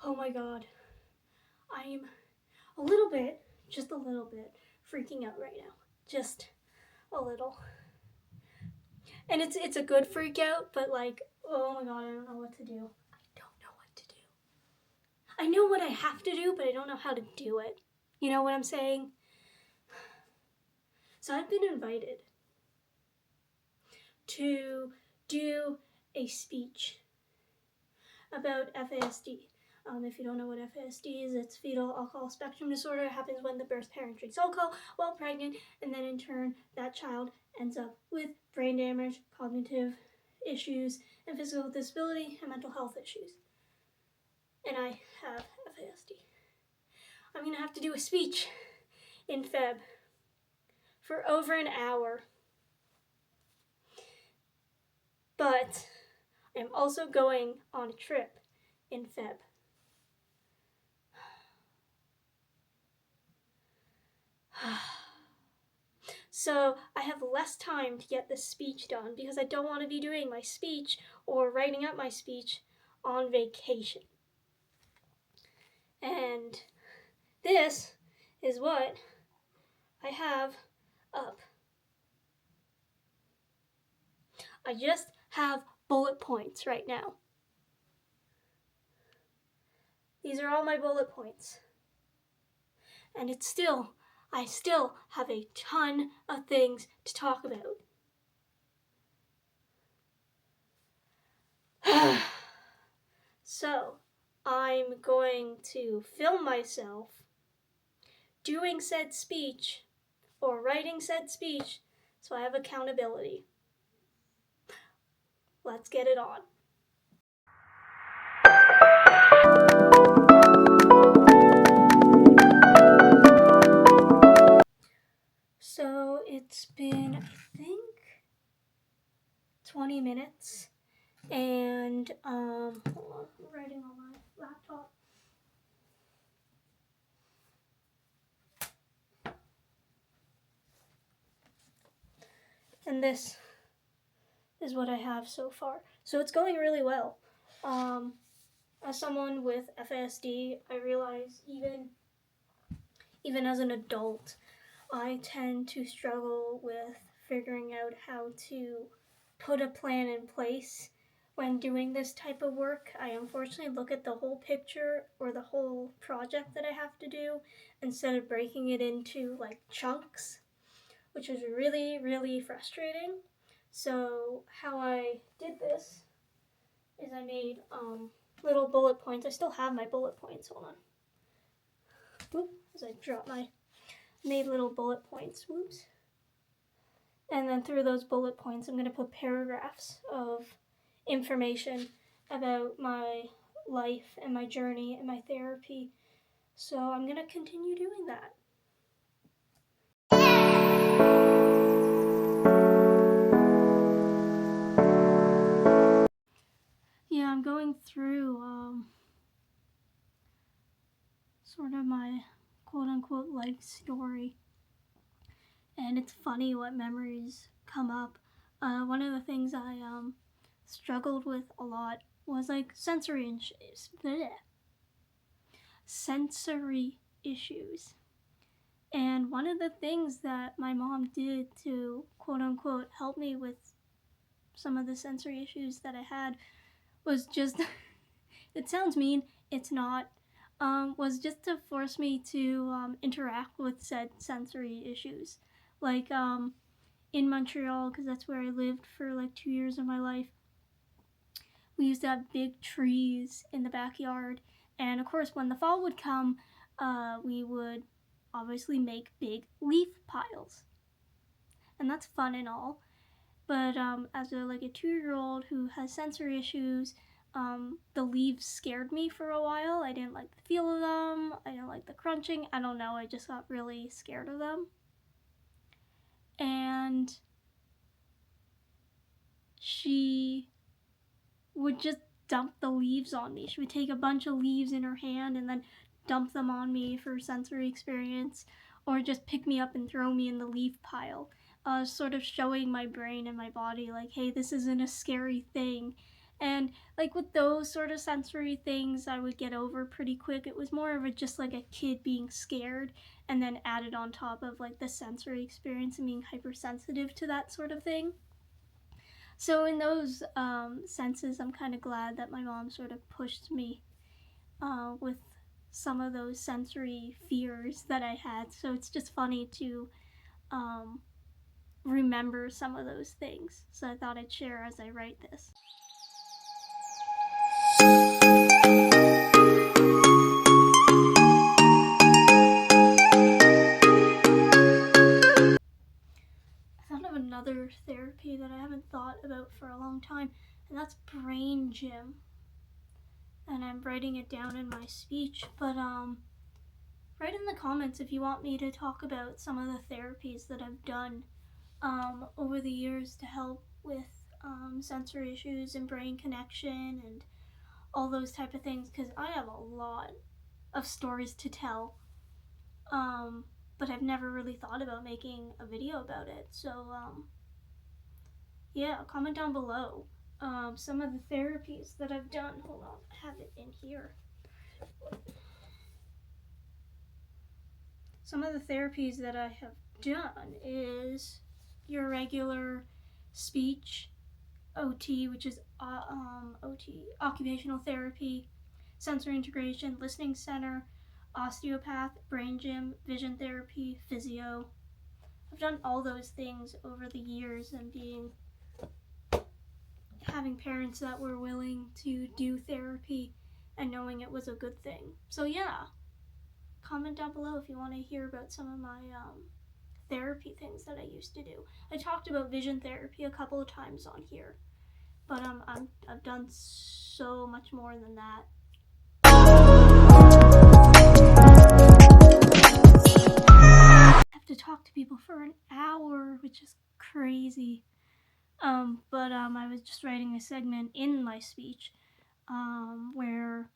Oh my god, I'm just a little bit freaking out right now. Just a little. And it's a good freak out, but like, oh my god, I don't know what to do. I don't know what to do. I know what I have to do, but I don't know how to do it. You know what I'm saying? So I've been invited to do a speech about FASD. If you don't know what FASD is, it's fetal alcohol spectrum disorder. It happens when the birth parent drinks alcohol while pregnant, and then in turn, that child ends up with brain damage, cognitive issues, and physical disability and mental health issues. And I have FASD. I'm gonna have to do a speech in Feb for over an hour. But I'm also going on a trip in Feb. So I have less time to get this speech done because I don't want to be doing my speech or writing up my speech on vacation. And this is what I have up. I just have bullet points right now. These are all my bullet points. And I still have a ton of things to talk about. So, I'm going to film myself doing said speech or writing said speech so I have accountability. Let's get it on. So it's been, I think, 20 minutes, and hold on, I'm writing on my laptop. And this is what I have so far. So it's going really well. As someone with FASD, I realize even as an adult, I tend to struggle with figuring out how to put a plan in place when doing this type of work. I unfortunately look at the whole picture or the whole project that I have to do instead of breaking it into like chunks, which is really, really frustrating. So how I did this is I made little bullet points. I still have my bullet points. Hold on. Oop, as I drop made little bullet points. Whoops. And then through those bullet points, I'm going to put paragraphs of information about my life and my journey and my therapy. So I'm going to continue doing that. Yeah, I'm going through sort of my quote-unquote life story. And it's funny what memories come up. One of the things I struggled with a lot was like sensory issues. And one of the things that my mom did to quote-unquote help me with some of the sensory issues that I had was just, it sounds mean, it's not, was just to force me to interact with said sensory issues. Like in Montreal, because that's where I lived for like 2 years of my life, we used to have big trees in the backyard. And of course, when the fall would come, we would obviously make big leaf piles. And that's fun and all. But as a 2-year-old who has sensory issues, the leaves scared me for a while. I didn't like the feel of them. I didn't like the crunching. I don't know. I just got really scared of them. And she would just dump the leaves on me. She would take a bunch of leaves in her hand and then dump them on me for sensory experience, or just pick me up and throw me in the leaf pile. Sort of showing my brain and my body like, hey, this isn't a scary thing. And like with those sort of sensory things, I would get over pretty quick. It was more of a just like a kid being scared, and then added on top of like the sensory experience and being hypersensitive to that sort of thing. So in those senses, I'm kind of glad that my mom sort of pushed me with some of those sensory fears that I had. So it's just funny to um, remember some of those things. So I thought I'd share as I write this. I thought of another therapy that I haven't thought about for a long time, and that's brain gym. And I'm writing it down in my speech, but write in the comments if you want me to talk about some of the therapies that I've done over the years to help with sensory issues and brain connection and all those type of things, because I have a lot of stories to tell, but I've never really thought about making a video about it. So yeah, comment down below some of the therapies that I've done. Hold on, I have it in here. Some of the therapies that I have done is your regular speech OT, which is OT, occupational therapy, sensory integration, listening center, osteopath, brain gym, vision therapy, physio. I've done all those things over the years, and having parents that were willing to do therapy and knowing it was a good thing. So yeah, comment down below if you want to hear about some of my therapy things that I used to do. I talked about vision therapy a couple of times on here, but I've done so much more than that. I have to talk to people for an hour, which is crazy. But I was just writing a segment in my speech where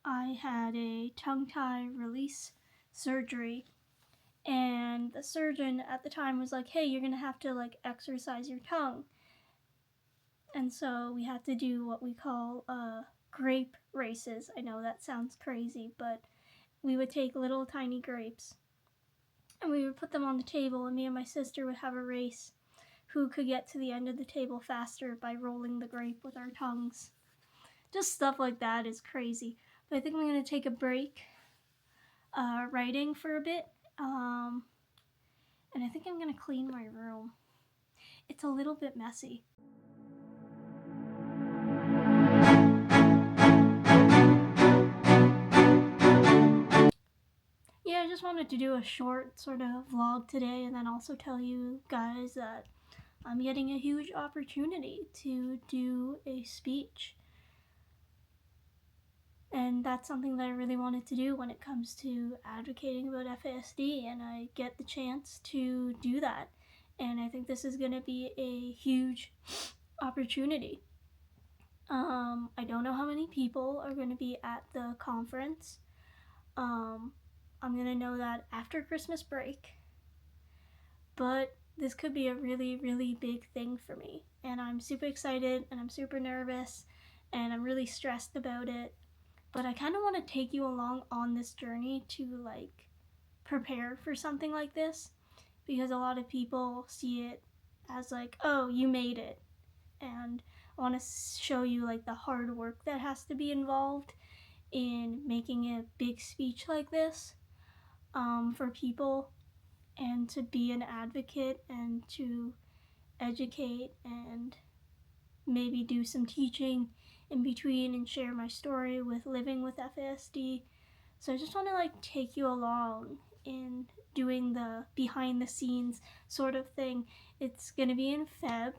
I had a tongue tie release surgery, and the surgeon at the time was like, hey, you're gonna have to like exercise your tongue. And so we had to do what we call grape races. I know that sounds crazy, but we would take little tiny grapes and we would put them on the table, and me and my sister would have a race who could get to the end of the table faster by rolling the grape with our tongues. Just stuff like that is crazy. But I think I'm going to take a break writing for a bit. And I think I'm going to clean my room. It's a little bit messy. Yeah, I just wanted to do a short sort of vlog today, and then also tell you guys that I'm getting a huge opportunity to do a speech. And that's something that I really wanted to do when it comes to advocating about FASD, and I get the chance to do that. And I think this is going to be a huge opportunity. I don't know how many people are going to be at the conference. I'm going to know that after Christmas break. But this could be a really, really big thing for me. And I'm super excited, and I'm super nervous, and I'm really stressed about it. But I kind of want to take you along on this journey to like prepare for something like this, because a lot of people see it as like, oh, you made it. And I want to show you like the hard work that has to be involved in making a big speech like this for people, and to be an advocate and to educate and maybe do some teaching in between and share my story with living with FASD. So I just want to like take you along in doing the behind the scenes sort of thing. It's going to be in Feb,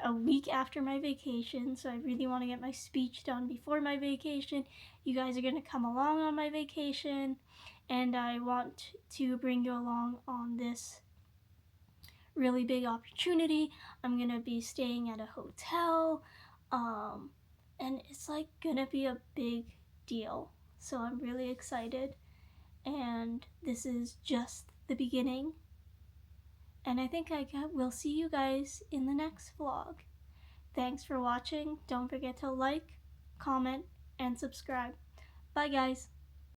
a week after my vacation, so I really want to get my speech done before my vacation. You guys are going to come along on my vacation, and I want to bring you along on this really big opportunity. I'm going to be staying at a hotel, and it's like going to be a big deal. So I'm really excited, and this is just the beginning. And I think we'll see you guys in the next vlog. Thanks for watching. Don't forget to like, comment, and subscribe. Bye, guys.